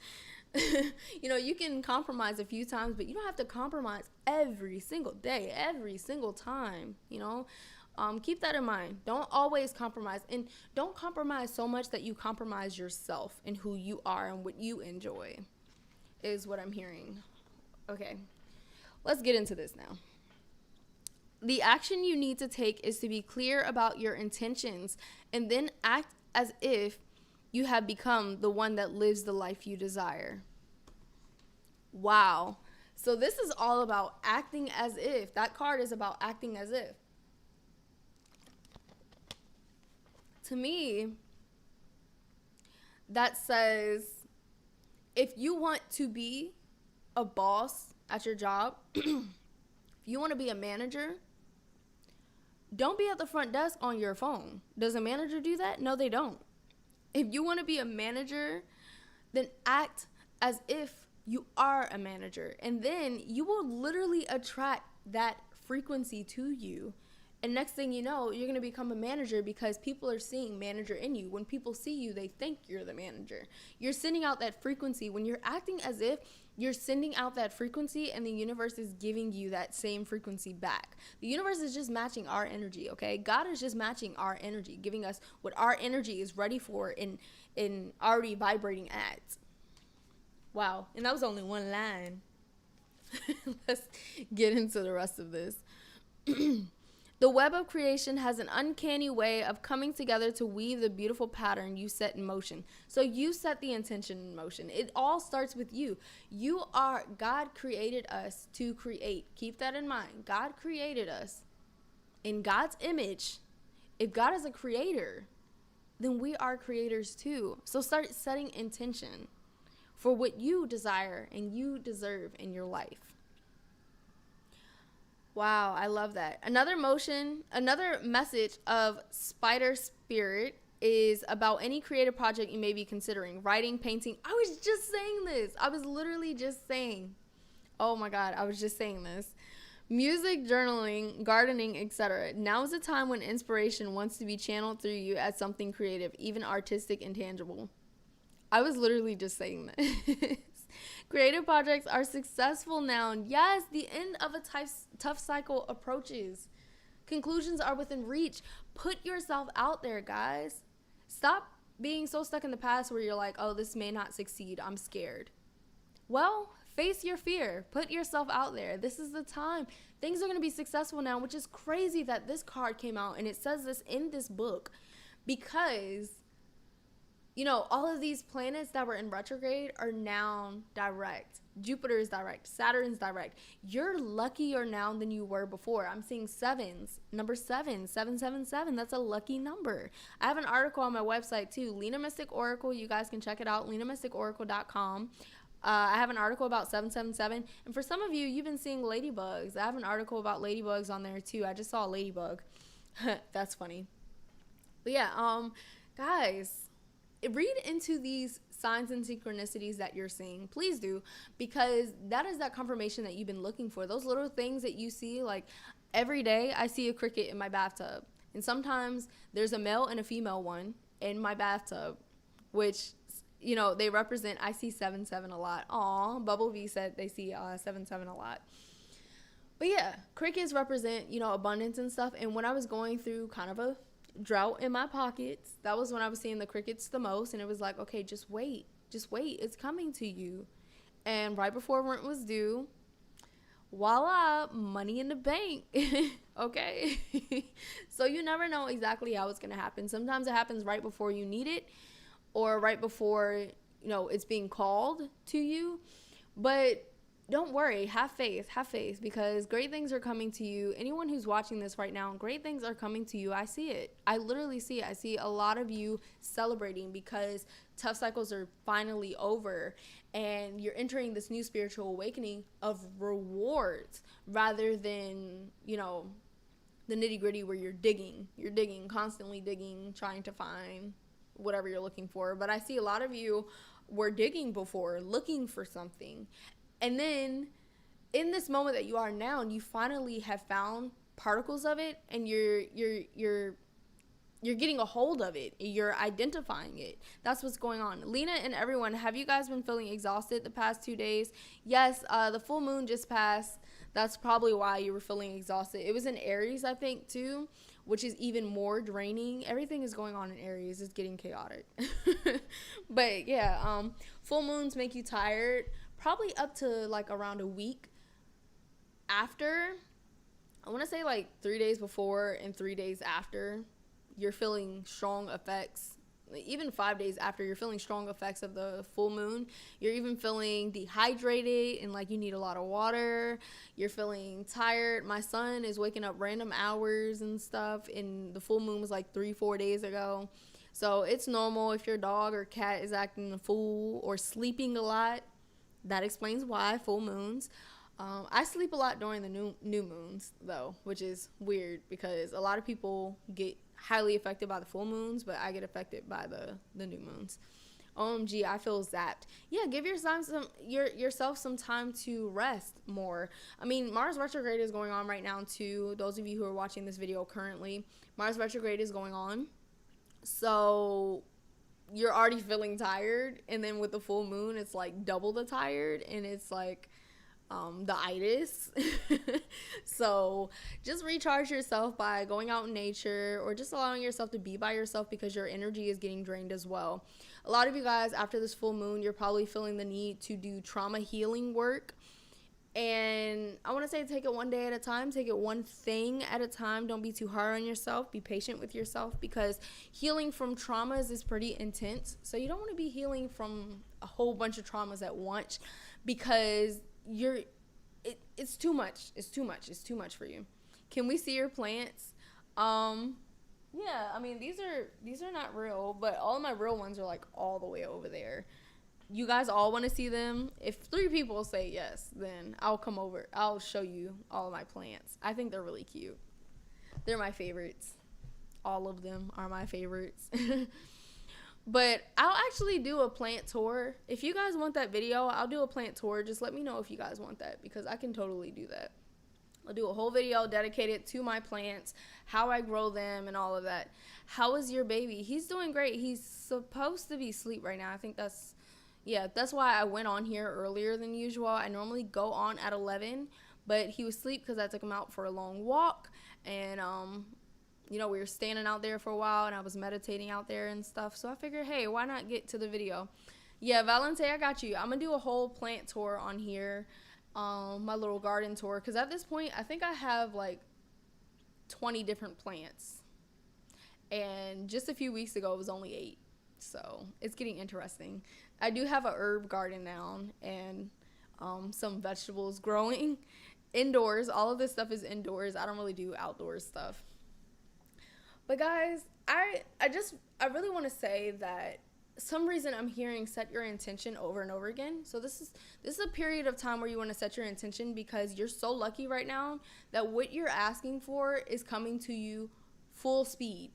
You can compromise a few times, but you don't have to compromise every single day, every single time. Keep that in mind. Don't always compromise, and don't compromise so much that you compromise yourself and who you are and what you enjoy, is what I'm hearing. Okay, let's get into this now. The action you need to take is to be clear about your intentions, and then act as if you have become the one that lives the life you desire. Wow. So this is all about acting as if. That card is about acting as if. To me, that says, if you want to be a boss at your job, if you want to be a manager, don't be at the front desk on your phone. Does a manager do that? No, they don't. If you want to be a manager, then act as if you are a manager. And then you will literally attract that frequency to you. And next thing you know, you're going to become a manager, because people are seeing manager in you. When people see you, they think you're the manager. You're sending out that frequency. When you're acting as if, you're sending out that frequency, and the universe is giving you that same frequency back. The universe is just matching our energy, okay? God is just matching our energy, giving us what our energy is ready for and already vibrating at. Wow. And that was only one line. Let's get into the rest of this. The web of creation has an uncanny way of coming together to weave the beautiful pattern you set in motion. So you set the intention in motion. It all starts with you. God created us to create. Keep that in mind. God created us in God's image. If God is a creator, then we are creators too. So start setting intention for what you desire and you deserve in your life. Wow, I love that. Another message of Spider Spirit is about any creative project you may be considering. Writing, painting. I was just saying this. I was literally just saying. Oh my God, I was just saying this. Music, journaling, gardening, etc. Now is the time when inspiration wants to be channeled through you as something creative, even artistic and tangible. I was literally just saying this. Creative projects are successful now. And yes, the end of a tough cycle approaches. Conclusions are within reach. Put yourself out there, guys. Stop being so stuck in the past where you're like, oh, this may not succeed. I'm scared. Well, face your fear. Put yourself out there. This is the time. Things are going to be successful now, which is crazy that this card came out and it says this in this book, because all of these planets that were in retrograde are now direct. Jupiter is direct. Saturn's direct. You're luckier now than you were before. I'm seeing sevens. Number 777. That's a lucky number. I have an article on my website too. Lina Mystic Oracle. You guys can check it out. LinaMysticOracle.com. I have an article about 777. And for some of you, you've been seeing ladybugs. I have an article about ladybugs on there too. I just saw a ladybug. That's funny. But yeah, guys, read into these signs and synchronicities that you're seeing. Please do, because that is that confirmation that you've been looking for. Those little things that you see, like every day I see a cricket in my bathtub, and sometimes there's a male and a female one in my bathtub, which they represent, I see 7-7 a lot. Aw, Bubble V said they see 7-7 a lot. But yeah, crickets represent, abundance and stuff. And when I was going through kind of a drought in my pockets, that was when I was seeing the crickets the most. And it was like, okay, just wait. It's coming to you. And right before rent was due, voila, money in the bank. Okay. So you never know exactly how it's going to happen. Sometimes it happens right before you need it, or right before, it's being called to you. But don't worry, have faith, because great things are coming to you. Anyone who's watching this right now, great things are coming to you. I see it. I literally see it. I see a lot of you celebrating because tough cycles are finally over and you're entering this new spiritual awakening of rewards rather than, the nitty gritty where you're digging, constantly digging, trying to find whatever you're looking for. But I see a lot of you were digging before, looking for something. And then in this moment that you are now, and you finally have found particles of it, and you're getting a hold of it, you're identifying it. That's what's going on. Lina and everyone, have you guys been feeling exhausted the past 2 days? Yes, the full moon just passed. That's probably why you were feeling exhausted. It was in Aries, I think, too, which is even more draining. Everything is going on in Aries. It's getting chaotic. But yeah, full moons make you tired. Probably up to like around a week after. I want to say like 3 days before and 3 days after, you're feeling strong effects. Even 5 days after, you're feeling strong effects of the full moon. You're even feeling dehydrated and like you need a lot of water. You're feeling tired. My son is waking up random hours and stuff, and the full moon was like 3-4 days ago. So it's normal if your dog or cat is acting a fool or sleeping a lot. That explains why full moons. I sleep a lot during the new moons, though, which is weird because a lot of people get highly affected by the full moons, but I get affected by the new moons. OMG, I feel zapped. Yeah, give yourself some time to rest more. I mean, Mars retrograde is going on right now, too. Those of you who are watching this video currently, Mars retrograde is going on. So you're already feeling tired, and then with the full moon it's like double the tired, and it's like the itis. So just recharge yourself by going out in nature or just allowing yourself to be by yourself because your energy is getting drained as well. A lot of you guys, after this full moon, you're probably feeling the need to do trauma healing work. And I want to say take it one day at a time. Take it one thing at a time. Don't be too hard on yourself. Be patient with yourself because healing from traumas is pretty intense. So you don't want to be healing from a whole bunch of traumas at once because it's too much. It's too much for you. Can we see your plants? Yeah, I mean, these are not real, but all of my real ones are like all the way over there. You guys all want to see them? If 3 people say yes, then I'll come over. I'll show you all of my plants. I think they're really cute. They're my favorites. All of them are my favorites. But I'll actually do a plant tour. If you guys want that video, I'll do a plant tour. Just let me know if you guys want that because I can totally do that. I'll do a whole video dedicated to my plants, how I grow them, and all of that. How is your baby? He's doing great. He's supposed to be asleep right now. I think that's why I went on here earlier than usual. I normally go on at 11, but he was asleep because I took him out for a long walk. And, we were standing out there for a while, and I was meditating out there and stuff. So I figured, hey, why not get to the video? Yeah, Valente, I got you. I'm going to do a whole plant tour on here, my little garden tour. Because at this point, I think I have, like, 20 different plants. And just a few weeks ago, it was only 8. So it's getting interesting. I do have a herb garden now and some vegetables growing indoors. All of this stuff is indoors. I don't really do outdoor stuff. But guys, I really want to say that some reason I'm hearing set your intention over and over again. So this is a period of time where you want to set your intention because you're so lucky right now that what you're asking for is coming to you full speed.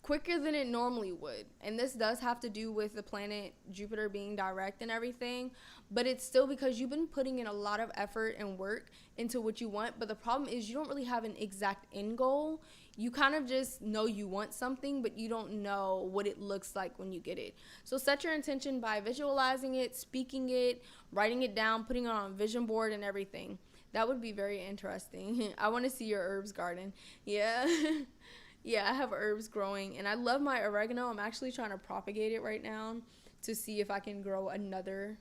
quicker than it normally would. And this does have to do with the planet Jupiter being direct and everything, but it's still because you've been putting in a lot of effort and work into what you want. But the problem is you don't really have an exact end goal. You kind of just know you want something, but you don't know what it looks like when you get it. So set your intention by visualizing it, speaking it, writing it down, putting it on a vision board and everything. That would be very interesting. I want to see your herbs garden. Yeah. Yeah, I have herbs growing, and I love my oregano. I'm actually trying to propagate it right now to see if I can grow another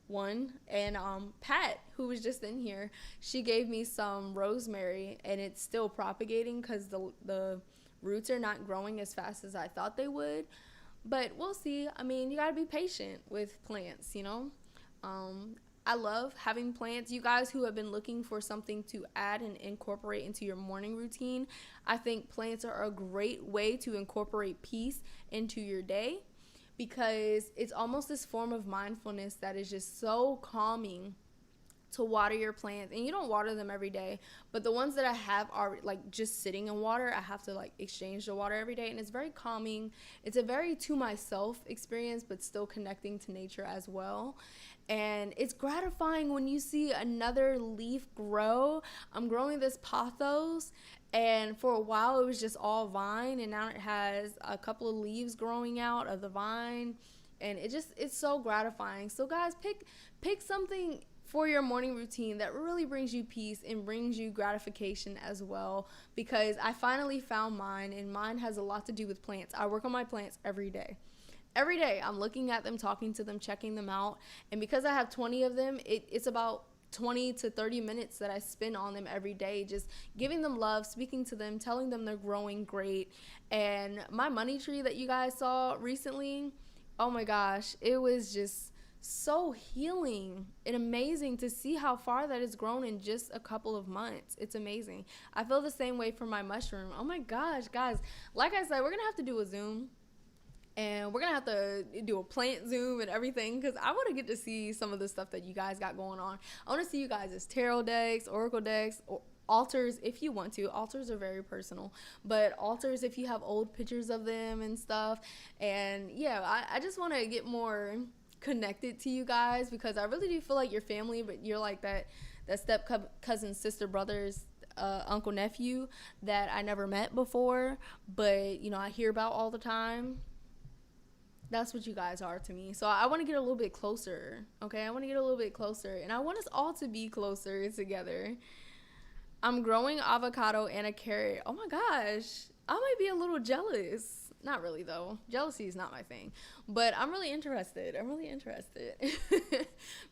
one. And Pat, who was just in here, she gave me some rosemary, and it's still propagating because the roots are not growing as fast as I thought they would. But we'll see. I mean, you got to be patient with plants, you know. I love having plants. You guys who have been looking for something to add and incorporate into your morning routine, I think plants are a great way to incorporate peace into your day, because it's almost this form of mindfulness that is just so calming to water your plants. And you don't water them every day, but the ones that I have are like just sitting in water. I have to like exchange the water every day, and it's very calming. It's a very to myself experience, but still connecting to nature as well. And it's gratifying when you see another leaf grow. I'm growing this pothos, and for a while it was just all vine, and now it has a couple of leaves growing out of the vine, and it's so gratifying. So guys, pick something for your morning routine that really brings you peace and brings you gratification as well, because I finally found mine, and mine has a lot to do with plants. I work on my plants every day. Every day I'm looking at them, talking to them, checking them out. And because I have 20 of them, it's about 20 to 30 minutes that I spend on them every day, just giving them love, speaking to them, telling them they're growing great. And my money tree that you guys saw recently, oh my gosh, it was just so healing and amazing to see how far that has grown in just a couple of months. It's amazing. I feel the same way for my mushroom. Oh my gosh, guys, like I said, we're gonna have to do a Zoom. And we're going to have to do a plant Zoom and everything, because I want to get to see some of the stuff that you guys got going on. I want to see you guys' tarot decks, oracle decks, or altars if you want to. Altars are very personal. But altars if you have old pictures of them and stuff. And yeah, I just want to get more connected to you guys, because I really do feel like you're family, but you're like that step cousin, sister, brothers, uncle, nephew that I never met before, but, you know, I hear about all the time. That's what you guys are to me. So I want to get a little bit closer, okay? I want to get a little bit closer, and I want us all to be closer together. I'm growing avocado and a carrot. Oh my gosh, I might be a little jealous. Not really though. Jealousy is not my thing, but I'm really interested.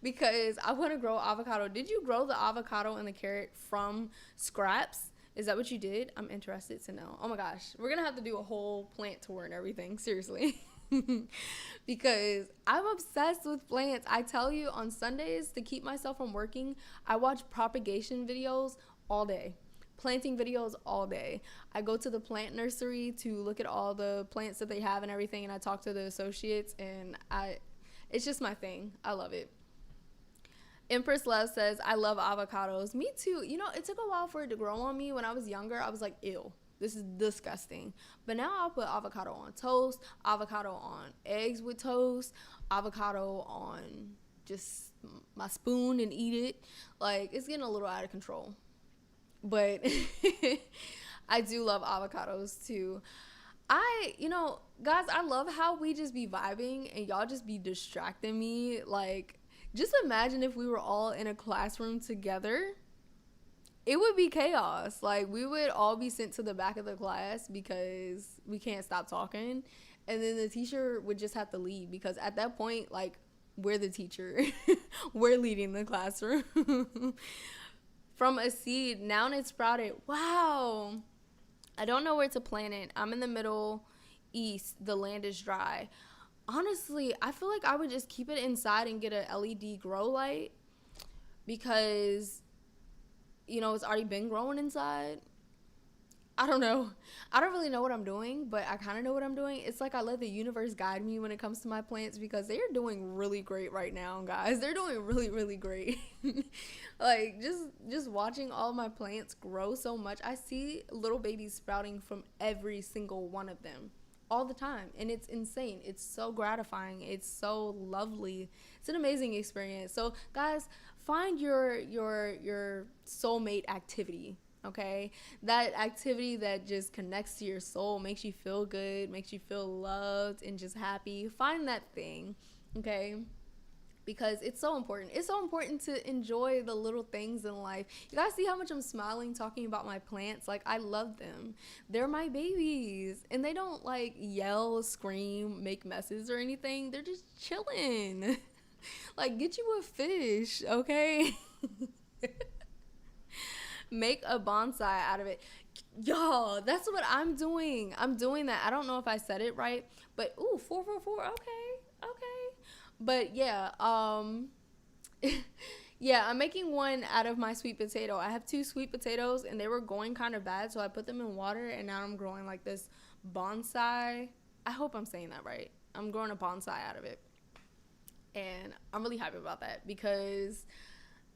Because I want to grow avocado. Did you grow the avocado and the carrot from scraps? Is that what you did? I'm interested to know. Oh my gosh, we're gonna have to do a whole plant tour and everything, seriously. Because I'm obsessed with plants. I tell you, on Sundays, to keep myself from working, I watch propagation videos all day, planting videos all day. I go to the plant nursery to look at all the plants that they have and everything, and I talk to the associates, and it's just my thing. I love it. Empress Love says, I love avocados. Me too. You know, it took a while for it to grow on me. When I was younger, I was like, ew, this is disgusting. But now I'll put avocado on toast, avocado on eggs with toast, avocado on just my spoon and eat it. Like, it's getting a little out of control. But I do love avocados too. You know, guys, I love how we just be vibing and y'all just be distracting me. Like, just imagine if we were all in a classroom together. It would be chaos. Like, we would all be sent to the back of the class because we can't stop talking. And then the teacher would just have to leave, because at that point, like, we're the teacher. We're leading the classroom. From a seed, now it's sprouted. Wow. I don't know where to plant it. I'm in the Middle East. The land is dry. Honestly, I feel like I would just keep it inside and get a LED grow light, because, you know, it's already been growing inside. I don't know. I don't really know what I'm doing, but I kind of know what I'm doing. It's like I let the universe guide me when it comes to my plants, because they are doing really great right now, guys. They're doing really, really great. Like, just watching all my plants grow so much. I see little babies sprouting from every single one of them. all the time, and it's insane. It's so gratifying. It's so lovely. It's an amazing experience. So guys, find your soulmate activity. Okay, that activity that just connects to your soul, makes you feel good, makes you feel loved and just happy. Find that thing. Okay, because it's so important. It's so important to enjoy the little things in life. You guys see how much I'm smiling talking about my plants? Like, I love them. They're my babies. And they don't like yell, scream, make messes or anything. They're just chilling. Like, get you a fish, okay? Make a bonsai out of it. Y'all, that's what I'm doing. I'm doing that. I don't know if I said it right, but ooh, 444. Okay. But yeah, yeah, I'm making one out of my sweet potato. I have 2 sweet potatoes, and they were going kind of bad, so I put them in water, and now I'm growing like this bonsai. I hope I'm saying that right. I'm growing a bonsai out of it, and I'm really happy about that because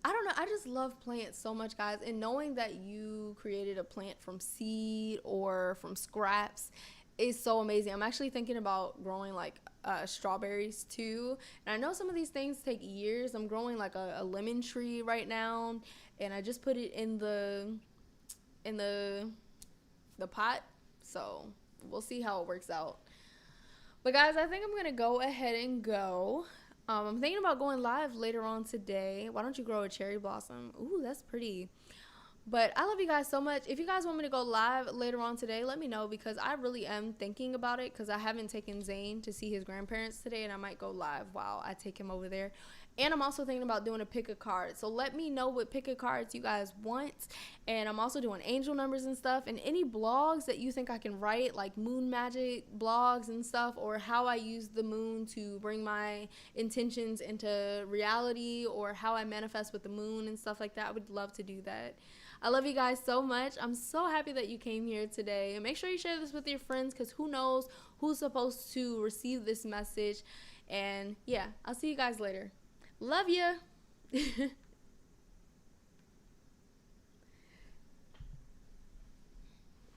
I don't know, I just love plants so much, guys, and knowing that you created a plant from seed or from scraps is so amazing. I'm actually thinking about growing like strawberries too, and I know some of these things take years. I'm growing like a lemon tree right now, and I just put it in the pot, so we'll see how it works out. But guys, I think I'm gonna go ahead and go. I'm thinking about going live later on today. Why don't you grow a cherry blossom? Ooh, that's pretty. But I love you guys so much. If you guys want me to go live later on today, let me know, because I really am thinking about it, because I haven't taken Zane to see his grandparents today, and I might go live while I take him over there. And I'm also thinking about doing a pick a card. So let me know what pick a cards you guys want. And I'm also doing angel numbers and stuff. And any blogs that you think I can write, like moon magic blogs and stuff, or how I use the moon to bring my intentions into reality, or how I manifest with the moon and stuff like that, I would love to do that. I love you guys so much. I'm so happy that you came here today. And make sure you share this with your friends, because who knows who's supposed to receive this message. And yeah, I'll see you guys later. Love ya.